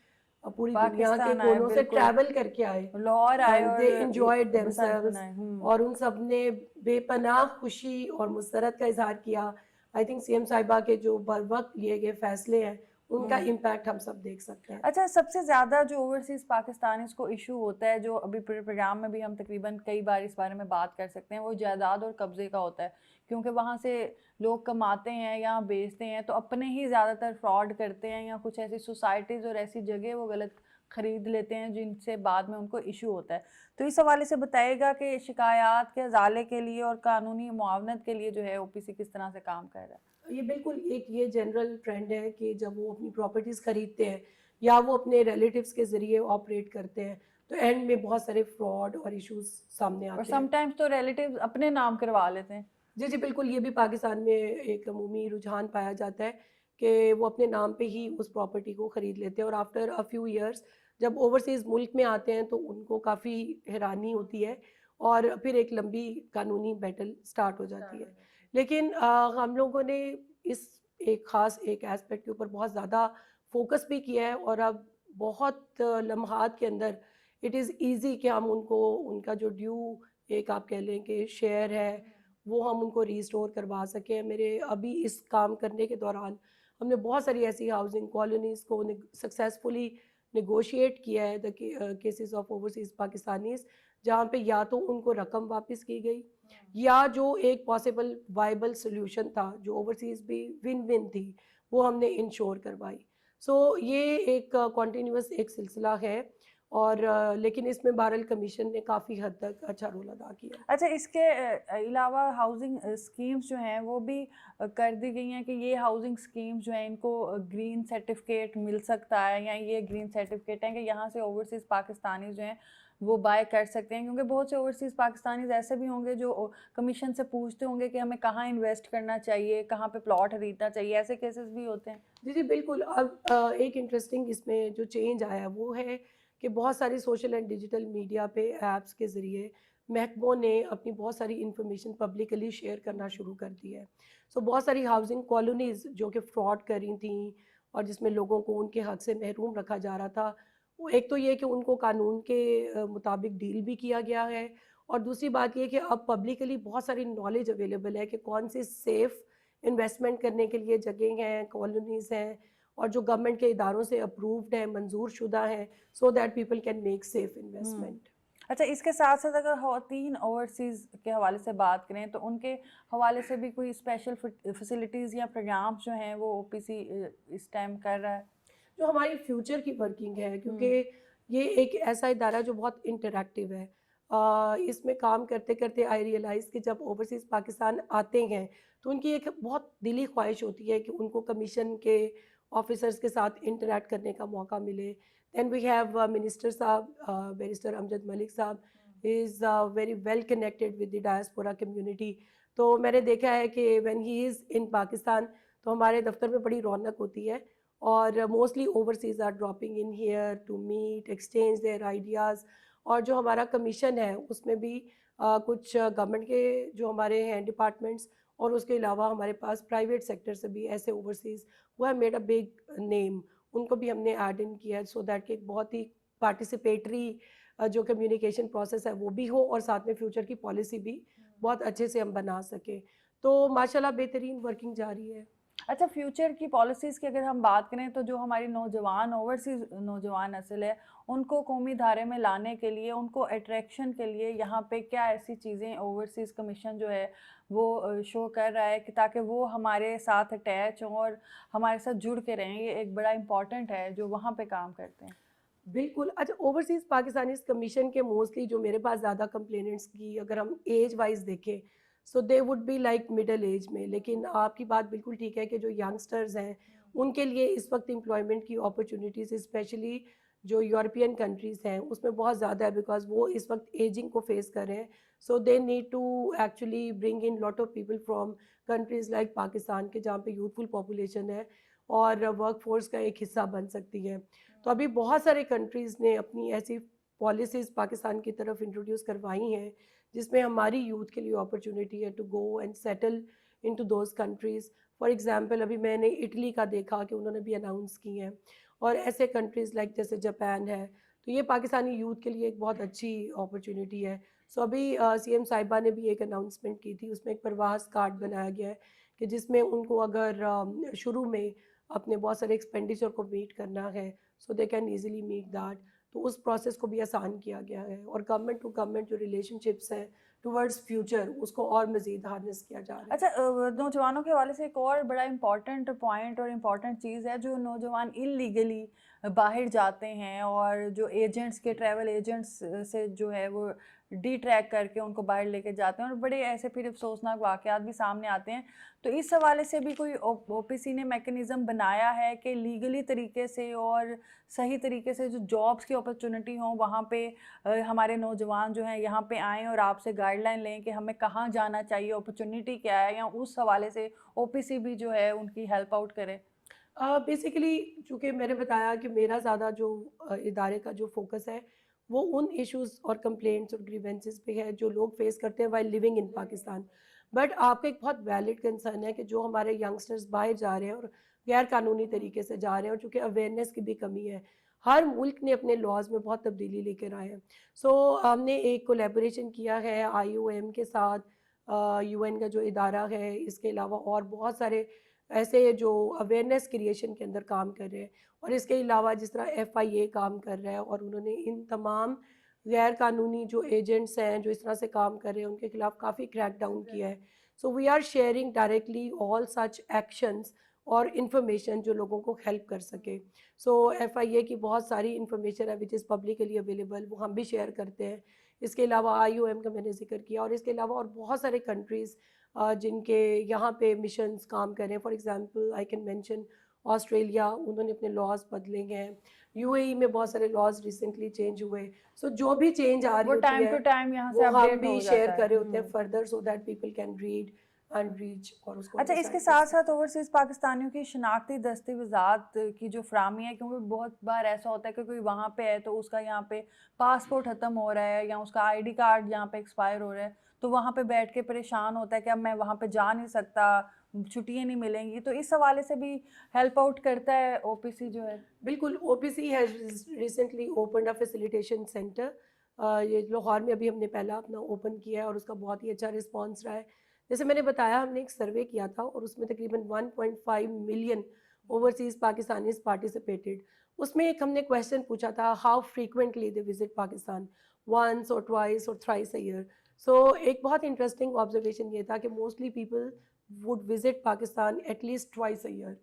پوری دنیا کے کونوں سے ٹریول کر کے آئے, لاہور آئے اور they enjoyed themselves, اور ان سب نے بے پناہ خوشی اور مسرت کا اظہار کیا. آئی تھنک سی ایم صاحبہ کے جو بر وقت لیے گئے فیصلے ہیں ان کا امپیکٹ ہم سب دیکھ سکتے ہیں. اچھا, سب سے زیادہ جو اوورسیز پاکستانیز کو ایشو ہوتا ہے, جو ابھی پروگرام میں بھی ہم تقریباً کئی بار اس بارے میں بات کر سکتے ہیں, وہ جائیداد اور قبضے کا ہوتا ہے. کیونکہ وہاں سے لوگ کماتے ہیں یا بیچتے ہیں تو اپنے ہی زیادہ تر فراڈ کرتے ہیں, یا کچھ ایسی سوسائٹیز اور ایسی جگہ وہ غلط خرید لیتے ہیں جن سے بعد میں ان کو ایشو ہوتا ہے. تو اس حوالے سے بتائیے گا کہ شکایات کے ازالے کے لیے اور قانونی معاونت کے لیے جو ہے او پی سی کس طرح سے کام کر رہا ہے؟ یہ بالکل ایک یہ جنرل ٹرینڈ ہے کہ جب وہ اپنی پراپرٹیز خریدتے ہیں یا وہ اپنے ریلیٹیوز کے ذریعے آپریٹ کرتے ہیں تو اینڈ میں بہت سارے فراڈ اور ایشوز سامنے آتے ہیں, اور سم ٹائمز تو ریلیٹیوز اپنے نام کروا لیتے ہیں. جی بالکل, یہ بھی پاکستان میں ایک عمومی رجحان پایا جاتا ہے کہ وہ اپنے نام پہ ہی اس پراپرٹی کو خرید لیتے ہیں, اور آفٹر اے فیو ایئرس جب اوورسیز ملک میں آتے ہیں تو ان کو کافی حیرانی ہوتی ہے, اور پھر ایک لمبی قانونی بیٹل سٹارٹ ہو جاتی ہے. لیکن ہم لوگوں نے اس ایک خاص ایک ایسپیکٹ کے اوپر بہت زیادہ فوکس بھی کیا ہے, اور اب بہت لمحات کے اندر اٹ از ایزی کہ ہم ان کو ان کا جو ڈیو ایک آپ کہہ لیں کہ شیئر ہے وہ ہم ان کو ریسٹور کروا سکیں. میرے ابھی اس کام کرنے کے دوران ہم نے بہت ساری ایسی ہاؤسنگ کالونیز کو سکسیزفلی نیگوشیٹ کیا ہے, the cases of overseas Pakistanis, جہاں پہ یا تو ان کو رقم واپس کی گئی یا جو ایک پاسبل وائبل سلیوشن تھا جو اوورسیز بھی ون ون تھی وہ ہم نے انشور کروائی. سو یہ ایک کنٹینیوس ایک سلسلہ ہے, اور لیکن اس میں بہرحال کمیشن نے کافی حد تک اچھا رول ادا کیا. اچھا, اس کے علاوہ ہاؤسنگ اسکیمز جو ہیں وہ بھی کر دی گئی ہیں کہ یہ ہاؤسنگ اسکیمز جو ہیں ان کو گرین سرٹیفکیٹ مل سکتا ہے, یا یہ گرین سرٹیفکیٹ ہیں کہ یہاں سے اوورسیز پاکستانی جو ہیں وہ بائی کر سکتے ہیں. کیونکہ بہت سے اوورسیز پاکستانیز ایسے بھی ہوں گے جو کمیشن سے پوچھتے ہوں گے کہ ہمیں کہاں انویسٹ کرنا چاہیے, کہاں پہ پلاٹ خریدنا چاہیے, ایسے کیسز بھی ہوتے ہیں. جی بالکل. اب ایک انٹرسٹنگ اس میں جو چینج آیا وہ ہے کہ بہت ساری سوشل اینڈ ڈیجیٹل میڈیا پہ ایپس کے ذریعے محکموں نے اپنی بہت ساری انفارمیشن پبلکلی شیئر کرنا شروع کر دی ہے. سو بہت ساری ہاؤسنگ کالونیز جو کہ فراڈ کر رہی تھیں اور جس میں لوگوں کو ان کے حق سے محروم رکھا جا رہا تھا, وہ ایک تو یہ کہ ان کو قانون کے مطابق ڈیل بھی کیا گیا ہے, اور دوسری بات یہ کہ اب پبلکلی بہت ساری نالج اویلیبل ہے کہ کون سی سیف انویسٹمنٹ کرنے کے لیے جگہیں ہیں, کالونیز ہیں, اور جو گورنمنٹ کے اداروں سے اپرووڈ ہیں, منظور شدہ ہیں, so that people can make safe investment. اچھا, اس کے ساتھ ساتھ اگر خواتین اوورسیز کے حوالے سے بات کریں تو ان کے حوالے سے بھی کوئی اسپیشل فیسلٹیز یا پروگرامز جو ہیں وہ او پی سی اس ٹائم کر رہا ہے؟ جو ہماری فیوچر کی ورکنگ ہے, کیونکہ یہ ایک ایسا ادارہ جو بہت انٹریکٹیو ہے. اس میں کام کرتے کرتے آئی ریئلائز کہ جب اوورسیز پاکستان آتے ہیں تو ان کی ایک بہت دلی خواہش ہوتی ہے کہ ان کو کمیشن کے آفیسرز کے ساتھ انٹریکٹ کرنے کا موقع ملے. دین وی ہیو منسٹر صاحب, بیرسٹر امجد ملک صاحب is very well connected with the diaspora community. تو میں نے دیکھا ہے کہ وین ہی از ان پاکستان تو ہمارے دفتر میں بڑی رونق ہوتی ہے, اور mostly overseas are dropping in here to meet exchange their ideas. اور جو ہمارا کمیشن ہے اس میں بھی کچھ گورنمنٹ کے جو ہمارے ہیں ڈپارٹمنٹس, اور اس کے علاوہ ہمارے پاس پرائیویٹ سیکٹر سے بھی ایسے اوورسیز وہ have made a big name, ان کو بھی ہم نے ایڈ ان کیا ہے سو دیٹ کہ ایک بہت ہی پارٹیسپیٹری جو کمیونیکیشن پروسیس ہے وہ بھی ہو, اور ساتھ میں فیوچر کی پالیسی بھی بہت اچھے سے ہم بنا سکیں. تو ماشاءاللہ بہترین ورکنگ جاری ہے. اچھا, فیوچر کی پالیسیز کی اگر ہم بات کریں تو جو ہماری نوجوان اوورسیز نوجوان نسل ہے ان کو قومی دھارے میں لانے کے لیے, ان کو اٹریکشن کے لیے یہاں پہ کیا ایسی چیزیں اوورسیز کمیشن جو ہے وہ شو کر رہا ہے کہ تاکہ وہ ہمارے ساتھ اٹیچ ہوں اور ہمارے ساتھ جڑ کے رہیں؟ یہ ایک بڑا امپورٹنٹ ہے جو وہاں پہ کام کرتے ہیں. بالکل. اچھا, اوورسیز پاکستانیز کمیشن کے موسٹلی جو میرے پاس زیادہ کمپلیننٹس کی اگر ہم ایج وائز دیکھیں so they would be like middle age میں, لیکن آپ کی بات بالکل ٹھیک ہے کہ جو ینگسٹرز ہیں ان کے لیے اس وقت امپلائمنٹ کی اپرچونیٹیز اسپیشلی جو یورپین کنٹریز ہیں اس میں بہت زیادہ ہے, بیکاز وہ اس وقت ایجنگ کو فیس کر رہے ہیں. So they need to actually bring in lot of people from countries like Pakistan کے جہاں پہ یوتھفل پاپولیشن ہے اور ورک فورس کا ایک حصہ بن سکتی ہے. تو ابھی بہت سارے کنٹریز نے اپنی ایسی پالیسیز پاکستان کی طرف انٹروڈیوس کروائی ہیں جس میں ہماری یوتھ کے لیے اپرچونیٹی ہے to go and settle in to those countries. For example ابھی میں نے اٹلی کا دیکھا کہ انہوں نے بھی اناؤنس کی ہیں, اور ایسے کنٹریز لائک جیسے جاپان ہے. تو یہ پاکستانی یوتھ کے لیے ایک بہت اچھی اپرچونیٹی ہے. سو ابھی سی ایم صاحبہ نے بھی ایک اناؤنسمنٹ کی تھی, اس میں ایک پرواز کارڈ بنایا گیا ہے کہ جس میں ان کو اگر شروع میں اپنے بہت سارے ایکسپینڈیچر کو میٹ کرنا ہے so they can easily meet that. تو اس پروسیس کو بھی آسان کیا گیا ہے, اور گورنمنٹ ٹو گورنمنٹ جو ریلیشن شپس ہیں ٹورڈز فیوچر اس کو اور مزید ہارنس کیا جا رہا ہے. اچھا, نوجوانوں کے حوالے سے ایک اور بڑا امپورٹنٹ پوائنٹ اور امپورٹنٹ چیز ہے جو نوجوان انلیگلی باہر جاتے ہیں اور جو ایجنٹس کے ٹریول ایجنٹس سے جو ہے وہ ڈی ٹریک کر کے ان کو باہر لے کے جاتے ہیں, اور بڑے ایسے پھر افسوسناک واقعات بھی سامنے آتے ہیں. تو اس حوالے سے بھی کوئی او پی سی نے میکنزم بنایا ہے کہ لیگلی طریقے سے اور صحیح طریقے سے جو جابس کی اپرچونٹی ہوں وہاں پہ ہمارے نوجوان جو ہیں یہاں پہ آئیں اور آپ سے گائیڈ لائن لیں کہ ہمیں کہاں جانا چاہیے, اپرچونٹی کیا ہے, یا اس حوالے سے او پی سی بھی جو ہے ان کی ہیلپ آؤٹ کرے؟ بیسیکلی چونکہ میں نے بتایا کہ میرا زیادہ جو ادارے کا جو فوکس ہے وہ ان ایشوز اور کمپلینٹس اور گریونسز پہ ہے جو لوگ فیس کرتے ہیں while living in Pakistan. But آپ کا ایک بہت ویلڈ کنسرن ہے کہ جو ہمارے ینگسٹرز باہر جا رہے ہیں اور غیر قانونی طریقے سے جا رہے ہیں, اور چونکہ اویئرنیس کی بھی کمی ہے, ہر ملک نے اپنے لاز میں بہت تبدیلی لے کر آئے ہیں. سو ہم نے ایک کولیبوریشن کیا ہے آئی او ایم کے ساتھ, یو این کا جو ادارہ ہے, اس کے علاوہ اور بہت سارے ایسے جو اویئرنیس کریشن کے اندر کام کر رہے ہیں, اور اس کے علاوہ جس طرح ایف آئی اے کام کر رہا ہے, اور انہوں نے ان تمام غیر قانونی جو ایجنٹس ہیں جو اس طرح سے کام کر رہے ہیں ان کے خلاف کافی کریک ڈاؤن کیا ہے. So we are sharing directly all such actions اور انفارمیشن جو لوگوں کو ہیلپ کر سکے. سو ایف آئی اے کی بہت ساری انفارمیشن ہے وچ از پبلکلی اویلیبل, وہ ہم بھی شیئر کرتے ہیں. اس کے علاوہ آئی او ایم کا میں نے ذکر کیا, اور اس کے علاوہ اور بہت سارے کنٹریز جن کے یہاں پہ مشنز کام کریں. For example I can mention Australia, انہوں نے اپنے لاز بدلے ہیں. یو اے ای میں بہت سارے لاز ریسنٹلی چینج ہوئے. سو جو بھی چینج آ رہی وہ ٹائم ہوتی ٹو ہے ٹائم یہاں سے وہ ہم اپڈیٹ بھی ہو شیئر جاتا کر رہے ہے. ہوتے ہیں further so that people can read and reach. اور اس کو اچھا, اس کے ساتھ ساتھ اوورسیز پاکستانیوں کی شناختی دستاویزات کی جو فراہمی ہے, کیونکہ بہت بار ایسا ہوتا ہے کہ کوئی وہاں پہ ہے تو اس کا یہاں پہ پاسپورٹ ختم ہو رہا ہے یا اس کا آئی ڈی کارڈ یہاں پہ ایکسپائر ہو رہا ہے, تو وہاں پہ بیٹھ کے پریشان ہوتا ہے کہ اب میں وہاں پہ جا نہیں سکتا, چھٹیاں نہیں ملیں گی. تو اس حوالے سے بھی ہیلپ آؤٹ کرتا ہے او پی سی جو ہے. بالکل. O P C has recently opened a facilitation centre. یہ لاہور میں ابھی ہم نے پہلا اپنا اوپن کیا ہے, اور اس کا بہت ہی اچھا رسپانس رہا ہے. جیسے میں نے بتایا ہم نے ایک سروے کیا تھا اور اس میں تقریباً 1.5 ملین اوورسیز پاکستانیز پارٹیسپیٹڈ. اس میں ایک ہم نے کویشچن پوچھا تھا how frequently they visit Pakistan, once اور ٹوائس اور تھرائس اے ایئر. سو ایک بہت انٹرسٹنگ آبزرویشن یہ تھا کہ mostly people would visit Pakistan at least twice a year.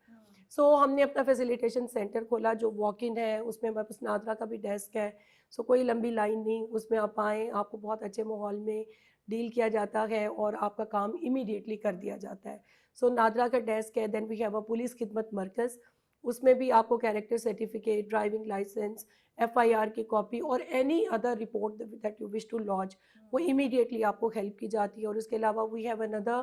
سو ہم نے اپنا فیسیلیٹیشن سینٹر کھولا جو واک ان ہے, اس میں ہمارے پاس نادرا کا بھی ڈیسک ہے. سو کوئی لمبی لائن نہیں, اس میں آپ آئیں, آپ کو بہت اچھے ماحول میں ڈیل کیا جاتا ہے اور آپ کا کام امیڈیٹلی کر دیا جاتا ہے. سو نادرا کا ڈیسک ہے. Then we have a police خدمت مرکز, اس میں بھی آپ کو character certificate, driving licence, FIR کی کاپی اور any other report that you wish to launch, وہ امیڈیٹلی آپ کو ہیلپ کی جاتی ہے. اور اس کے علاوہ وی ہیو اندر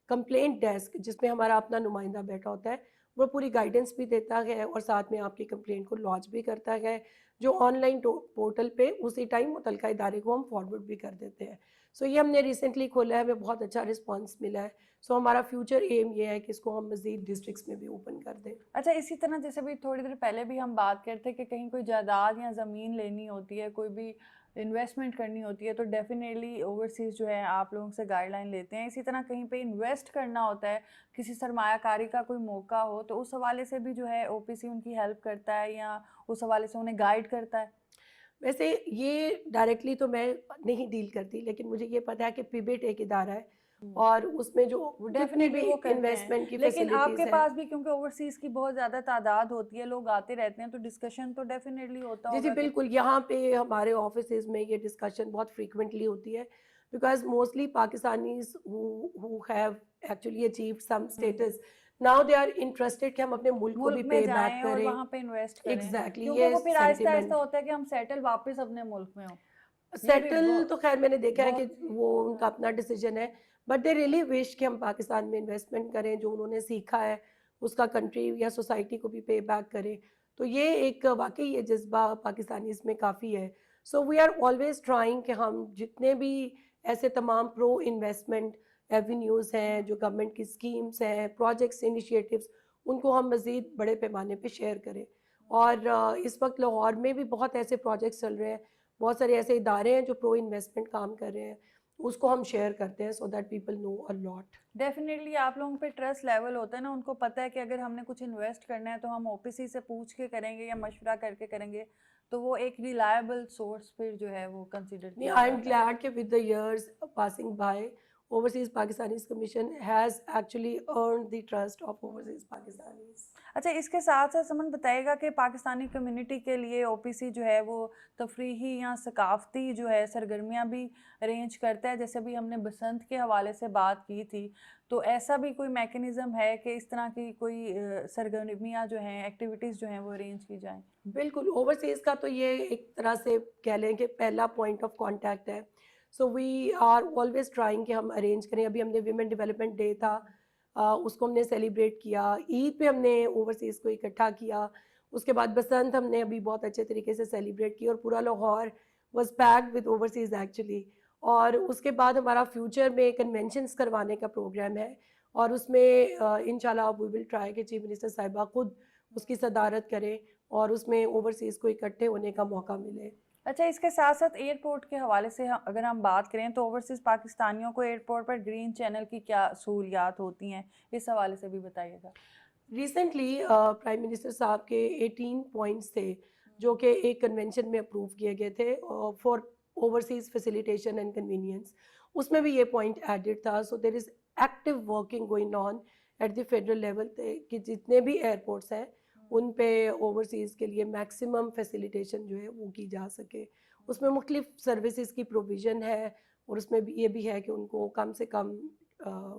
کمپلینٹ ڈیسک جس میں ہمارا اپنا نمائندہ بیٹھا ہوتا ہے, وہ پوری گائیڈنس بھی دیتا ہے اور ساتھ میں آپ کی کمپلینٹ کو لانچ بھی کرتا ہے, جو آن لائن پورٹل پہ اسی ٹائم متعلقہ ادارے کو ہم فارورڈ بھی کر دیتے ہیں. سو یہ ہم نے ریسنٹلی کھولا ہے, ہمیں بہت اچھا رسپانس ملا ہے. سو ہمارا فیوچر ایم یہ ہے کہ اس کو ہم مزید ڈسٹرکٹس میں بھی اوپن کر دیں. اچھا, اسی طرح جیسے بھی تھوڑی دیر پہلے بھی ہم بات کرتے کہ کہیں کوئی جائیداد یا زمین لینی ہوتی ہے, کوئی بھی انویسٹمنٹ کرنی ہوتی ہے, تو ڈیفینیٹلی اوورسیز جو ہے آپ لوگوں سے گائیڈ لائن لیتے ہیں. اسی طرح کہیں پہ انویسٹ کرنا ہوتا ہے, کسی سرمایہ کاری کا کوئی موقع ہو, تو اس حوالے سے بھی جو ہے OPC ان کی ہیلپ کرتا ہے یا اس حوالے سے انہیں گائیڈ کرتا ہے. ویسے یہ ڈائریکٹلی تو میں نہیں ڈیل کرتی, لیکن مجھے یہ پتا ہے کہ پیبٹ ایک ادارہ ہے اور اس میں جو جتنی بھی انویسٹمنٹ کی لیکن آپ فیسلٹیز کے ہیں. پاس بھی کیونکہ اوورسیز کی بہت زیادہ تعداد ہوتی ہے, لوگ آتے رہتے ہیں, تو ڈسکشن تو ڈیفینیٹلی ہوتا جی ہوگا. بالکل, یہاں پہ ہمارے آفیسز میں یہ ڈسکشن بہت فریکوینٹلی ہوتی ہے, because mostly Pakistanis who have actually achieved some status, now they are interested کہ ہم اپنے ملک کو بھی ملک میں پے جائیں بیک اور کریں. وہاں پہ انویسٹ کریں, ایگزیکٹلی, کیونکہ یہ وہ پھر آہستہ آہستہ سینٹیمنٹ ہوتا ہے کہ ہم سیٹل واپس اپنے ملک میں ہوں. سیٹل تو خیر میں نے دیکھا ہے کہ وہ ان کا اپنا ڈیسیجن ہے, بٹ دے ریئلی وش کہ ہم پاکستان میں انویسٹمنٹ کریں, جو انہوں نے سیکھا ہے اس کا کنٹری یا سوسائٹی کو بھی پے بیک کریں. تو یہ ایک واقعی یہ جذبہ پاکستانی اس میں کافی ہے. So we are always trying کہ ہم جتنے بھی ایسے تمام پرو انویسٹمنٹ ایونیوز ہیں, جو گورنمنٹ کی اسکیمس ہیں, پروجیکٹس, انیشیٹوز, ان کو ہم مزید بڑے پیمانے پہ شیئر کریں. اور اس وقت لاہور میں بھی بہت ایسے پروجیکٹس چل رہے ہیں, بہت سارے ایسے ادارے ہیں جو پرو انویسٹمنٹ کام کر رہے ہیں, اس کو ہم شیئر کرتے ہیں so that people know a lot. Definitely آپ لوگوں پہ ٹرسٹ لیول ہوتا ہے نا, ان کو پتہ ہے کہ اگر ہم نے کچھ انویسٹ کرنا ہے تو ہم OPC سے پوچھ کے کریں گے یا مشورہ کر کے کریں گے, تو وہ ایک ریلائبل سورس پھر جو ہے وہ کنسیڈر کیا آئی ایم گلیڈ کہ with the years passing by, Overseas Pakistanis Commission has actually earned the trust of overseas Pakistanis. اچھا, اس کے ساتھ ساتھ سمن بتائے گا کہ پاکستانی کمیونٹی کے لیے OPC جو ہے وہ تفریحی یا ثقافتی جو ہے سرگرمیاں بھی ارینج کرتا ہے, جیسے بھی ہم نے بسنت کے حوالے سے بات کی تھی, تو ایسا بھی کوئی میکنزم ہے کہ اس طرح کی کوئی سرگرمیاں جو ہیں, ایکٹیویٹیز جو ہیں وہ ارینج کی جائیں؟ بالکل, اوورسیز کا تو یہ ایک طرح سے کہہ لیں کہ پہلا پوائنٹ آف کانٹیکٹ ہے. So we are always trying کہ ہم ارینج کریں. ابھی ہم نے ویمن ڈیولپمنٹ ڈے تھا, اس کو ہم نے سیلیبریٹ کیا. عید پہ ہم نے اوورسیز کو اکٹھا کیا. اس کے بعد بسنت ہم نے ابھی بہت اچھے طریقے سے سیلیبریٹ کی, اور پورا Lahore was packed with overseas actually. اور اس کے بعد ہمارا فیوچر میں کنونشنس کروانے کا پروگرام ہے, اور اس میں انشاءاللہ وی ول ٹرائی کہ چیف منسٹر صاحبہ خود اس کی صدارت کرے اور اس میں اوورسیز کو اکٹھے ہونے کا موقع ملے. اچھا, اس کے ساتھ ساتھ ایئرپورٹ کے حوالے سے اگر ہم بات کریں تو اوورسیز پاکستانیوں کو ایئرپورٹ پر گرین چینل کی کیا سہولیات ہوتی ہیں, اس حوالے سے بھی بتائیے گا. ریسنٹلی پرائم منسٹر صاحب کے 18 پوائنٹس تھے جو کہ ایک کنونشن میں اپروو کیے گئے تھے for overseas facilitation and convenience. اس میں بھی یہ پوائنٹ ایڈڈ تھا. So there is active working going on at the federal level کہ جتنے بھی ایئرپورٹس ہیں ان پہ اوورسیز کے لیے میکسیمم فیسیلیٹیشن جو ہے وہ کی جا سکے. اس میں مختلف سروسز کی پروویژن ہے, اور اس میں بھی یہ بھی ہے کہ ان کو کم سے کم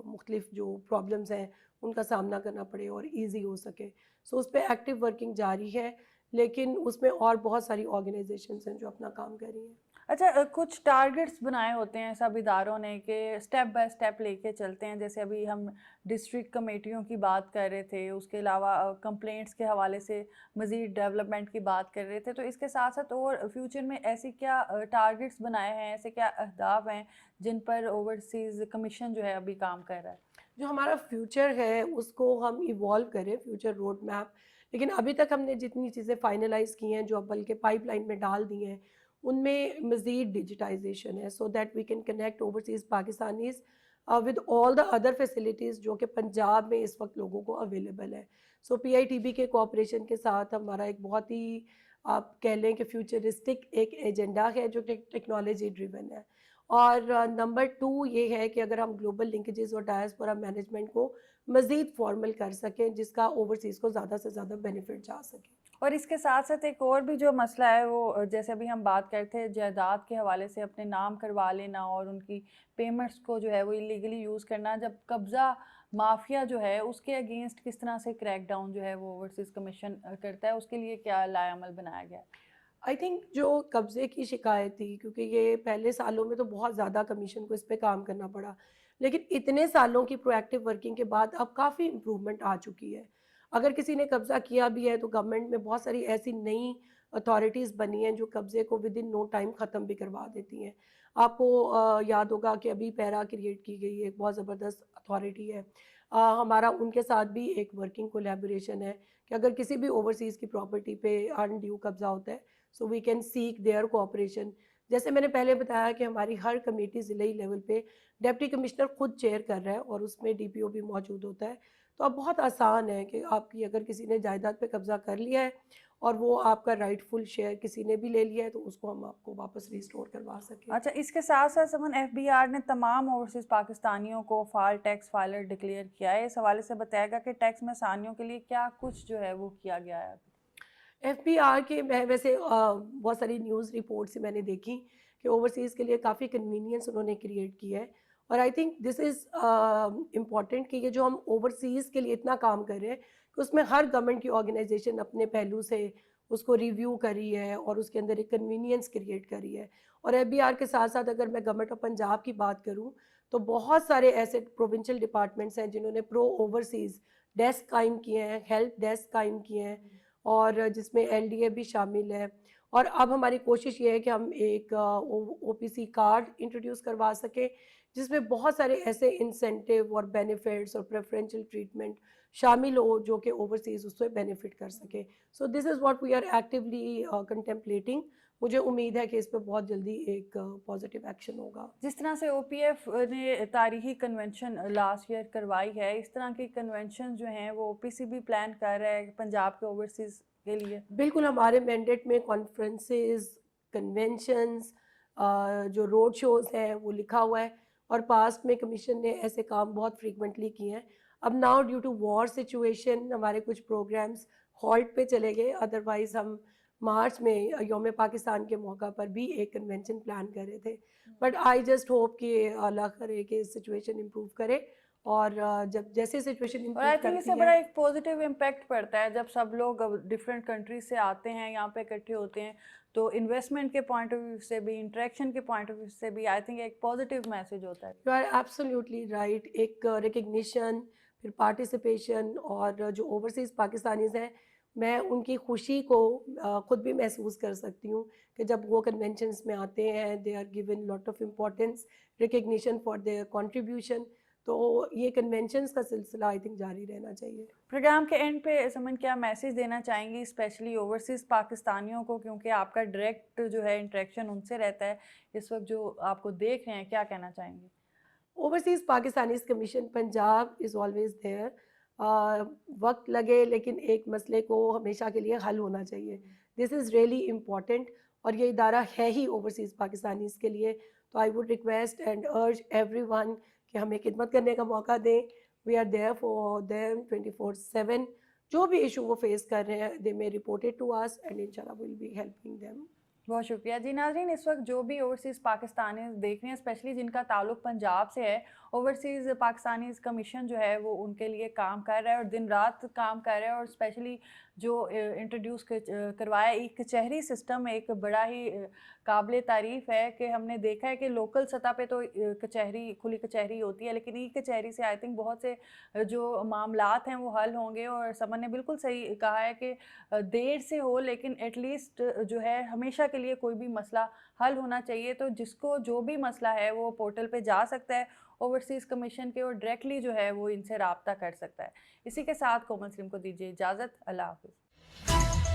مختلف جو پرابلمز ہیں ان کا سامنا کرنا پڑے اور ایزی ہو سکے. سو اس پہ ایکٹیو ورکنگ جاری ہے, لیکن اس میں اور بہت ساری آرگنائزیشنز ہیں جو اپنا کام کر رہی ہیں. اچھا, کچھ ٹارگٹس بنائے ہوتے ہیں سب اداروں نے کہ اسٹیپ بائی اسٹیپ لے کے چلتے ہیں, جیسے ابھی ہم ڈسٹرکٹ کمیٹیوں کی بات کر رہے تھے, اس کے علاوہ کمپلینٹس کے حوالے سے مزید ڈیولپمنٹ کی بات کر رہے تھے, تو اس کے ساتھ ساتھ اور فیوچر میں ایسی کیا ٹارگٹس بنائے ہیں, ایسے کیا اہداف ہیں جن پر اوورسیز کمیشن جو ہے ابھی کام کر رہا ہے؟ جو ہمارا فیوچر ہے اس کو ہم ایوالو کریں, فیوچر روڈ میپ. لیکن ابھی تک ہم نے جتنی چیزیں فائنلائز کی ہیں, جو بلکہ پائپ لائن میں ڈال دی ہیں, ان میں مزید ڈیجیٹائزیشن ہے, so that we can connect overseas Pakistanis with all the other facilities جو کہ پنجاب میں اس وقت لوگوں کو اویلیبل ہے. سو PITB کے کوآپریشن کے ساتھ ہمارا ایک بہت ہی آپ کہہ لیں کہ فیوچرسٹک ایک ایجنڈا ہے جو ٹیکنالوجی ڈریون ہے, اور نمبر 2 یہ ہے کہ اگر ہم گلوبل لنکیجز اور ڈائسپورا مینجمنٹ کو مزید فارمل کر سکیں جس کا اوورسیز کو زیادہ سے زیادہ بینیفٹ جا سکے. اور اس کے ساتھ ساتھ ایک اور بھی جو مسئلہ ہے وہ جیسے ابھی ہم بات کرتے ہیں جائیداد کے حوالے سے اپنے نام کروا لینا اور ان کی پیمنٹس کو جو ہے وہ اللیگلی یوز کرنا. جب قبضہ مافیا جو ہے اس کے اگینسٹ کس طرح سے کریک ڈاؤن جو ہے وہ اوورسیز کمیشن کرتا ہے, اس کے لیے کیا لائے عمل بنایا گیا ہے؟ آئی تھنک جو قبضے کی شکایت تھی, کیونکہ یہ پہلے سالوں میں تو بہت زیادہ کمیشن کو اس پہ کام کرنا پڑا, لیکن اتنے سالوں کی پرو ایکٹیو ورکنگ کے بعد اب کافی امپرومنٹ آ چکی ہے. اگر کسی نے قبضہ کیا بھی ہے تو گورنمنٹ میں بہت ساری ایسی نئی اتھارٹیز بنی ہیں جو قبضے کو ود ان نو ٹائم ختم بھی کروا دیتی ہیں. آپ کو یاد ہوگا کہ ابھی پیرا کریٹ کی گئی ہے, ایک بہت زبردست اتھارٹی ہے. ہمارا ان کے ساتھ بھی ایک ورکنگ کولیبوریشن ہے کہ اگر کسی بھی اوورسیز کی پراپرٹی پہ ان ڈیو قبضہ ہوتا ہے so we can seek their cooperation. جیسے میں نے پہلے بتایا کہ ہماری ہر کمیٹی ضلعی لیول پہ ڈپٹی کمشنر خود چیئر کر رہا ہے اور اس میں ڈی پی او بھی موجود ہوتا ہے. تو اب بہت آسان ہے کہ آپ کی اگر کسی نے جائیداد پہ قبضہ کر لیا ہے اور وہ آپ کا رائٹ فل شیئر کسی نے بھی لے لیا ہے تو اس کو ہم آپ کو واپس ریسٹور کروا سکیں. اچھا, اس کے ساتھ ساتھ سمن ایف بی آر نے تمام اوورسیز پاکستانیوں کو فال ٹیکس فائلر ڈکلیئر کیا ہے. اس حوالے سے بتائے گا کہ ٹیکس میں آسانیوں کے لیے کیا کچھ جو ہے وہ کیا گیا ہے؟ ایف بی آر کے میں ویسے بہت ساری نیوز رپورٹ سے میں نے دیکھی کہ اوورسیز کے لیے کافی کنوینئنس انہوں نے کریٹ کی ہے, اور I think this is important کہ یہ جو ہم اوورسیز کے لیے اتنا کام کر رہے ہیں کہ اس میں ہر گورنمنٹ کی آرگنائزیشن اپنے پہلو سے اس کو ریویو کری ہے اور اس کے اندر ایک کنوینئنس کریٹ کری ہے. اور ایف بی آر کے ساتھ ساتھ اگر میں گورنمنٹ آف پنجاب کی بات کروں تو بہت سارے ایسے پروونشل ڈپارٹمنٹس ہیں جنہوں نے پرو اوورسیز ڈیسک قائم کیے ہیں, ہیلپ ڈیسک قائم کیے ہیں, اور جس میں ایل ڈی اے بھی شامل ہے. اور اب ہماری کوشش یہ ہے کہ ہم ایک او پی سی کارڈ انٹروڈیوس کروا سکیں جس میں بہت سارے ایسے انسینٹیو اور بینیفٹس اور پریفرینشل ٹریٹمنٹ شامل ہو جو کہ اوورسیز اس سے بینیفٹ کر سکے. So this is what we are actually contemplating. مجھے امید ہے کہ اس پہ بہت جلدی ایک پازیٹیو ایکشن ہوگا. جس طرح سے او پی ایف نے تاریخی کنونشن لاسٹ ایئر کروائی ہے, اس طرح کی کنونشن جو ہیں وہ او پی سی بھی پلان کر رہا ہے پنجاب کے اوورسیز کے لیے؟ بالکل, ہمارے مینڈیٹ میں کانفرنسز, کنونشنز, جو روڈ شوز ہیں وہ لکھا ہوا ہے, اور پاسٹ میں کمیشن نے ایسے کام بہت فریکوینٹلی کیے ہیں. اب now due to war situation ہمارے کچھ پروگرامز ہالٹ پہ چلے گئے, ادروائز ہم مارچ میں یوم پاکستان کے موقع پر بھی ایک کنونشن پلان کر رہے تھے. بٹ آئی جسٹ ہوپ کہ اللہ کرے کہ سچویشن امپروو کرے, اور جب جیسے سچویشن اور آئی امپروو تھنک اس سے کرتی بڑا ہے ایک پازیٹیو امپیکٹ پڑتا ہے جب سب لوگ ڈفرینٹ کنٹریز سے آتے ہیں, یہاں پہ اکٹھے ہوتے ہیں, تو انویسٹمنٹ کے پوائنٹ آف ویو سے بھی, انٹریکشن کے پوائنٹ آف ویو سے بھی آئی تھنک ایک پازیٹیو میسج ہوتا ہے. You are absolutely right. ایک ریکگنیشن, پھر پارٹیسپیشن, اور جو اوورسیز پاکستانیز ہیں میں ان کی خوشی کو خود بھی محسوس کر سکتی ہوں کہ جب وہ کنونشنز میں آتے ہیں they are given lot of importance, recognition for their contribution. تو یہ کنونشنز کا سلسلہ آئی تھنک جاری رہنا چاہیے. پروگرام کے اینڈ پہ سمن کیا میسیج دینا چاہیں گی اسپیشلی اوورسیز پاکستانیوں کو, کیونکہ آپ کا ڈائریکٹ جو ہے انٹریکشن ان سے رہتا ہے اس وقت جو آپ کو دیکھ رہے ہیں, کیا کہنا چاہیں گے؟ Overseas Pakistanis commission Punjab is always there. وقت لگے لیکن ایک مسئلے کو ہمیشہ کے لیے حل ہونا چاہیے. دس از ریئلی امپورٹنٹ, اور یہ ادارہ ہے ہی اوورسیز پاکستانیز کے لیے. تو I would request and urge everyone کہ ہمیں خدمت کرنے کا موقع دیں. We are there for them 24/7. جو بھی ایشو وہ فیس کر رہے ہیں they may report it to us and انشاءاللہ ویل بی ہیلپنگ دیم. بہت شکریہ جی. ناظرین, اس وقت جو بھی اوورسیز پاکستانی دیکھ رہے ہیں اسپیشلی جن کا تعلق پنجاب سے ہے, اوورسیز پاکستانیز کمیشن جو ہے وہ ان کے لیے کام کر رہا ہے اور دن رات کام کر رہا ہے. اور اسپیشلی جو انٹروڈیوس کروایا ایک کچہری سسٹم, ایک بڑا ہی قابل تعریف ہے کہ ہم نے دیکھا ہے کہ لوکل سطح پہ تو کچہری کھلی کچہری ہوتی ہے, لیکن ای کچہری سے آئی تھنک بہت سے جو معاملات ہیں وہ حل ہوں گے. اور سمن نے بالکل صحیح کہا ہے کہ دیر سے ہو لیکن ایٹ لیسٹ جو ہے ہمیشہ کے لیے کوئی بھی مسئلہ حل ہونا چاہیے. تو جس کو جو بھی مسئلہ ہے وہ پورٹل پہ جا سکتا ہے اوورسیز کمیشن کے, اور ڈائریکٹلی جو ہے وہ ان سے رابطہ کر سکتا ہے. اسی کے ساتھ کومل سلیم کو دیجیے اجازت. اللہ حافظ.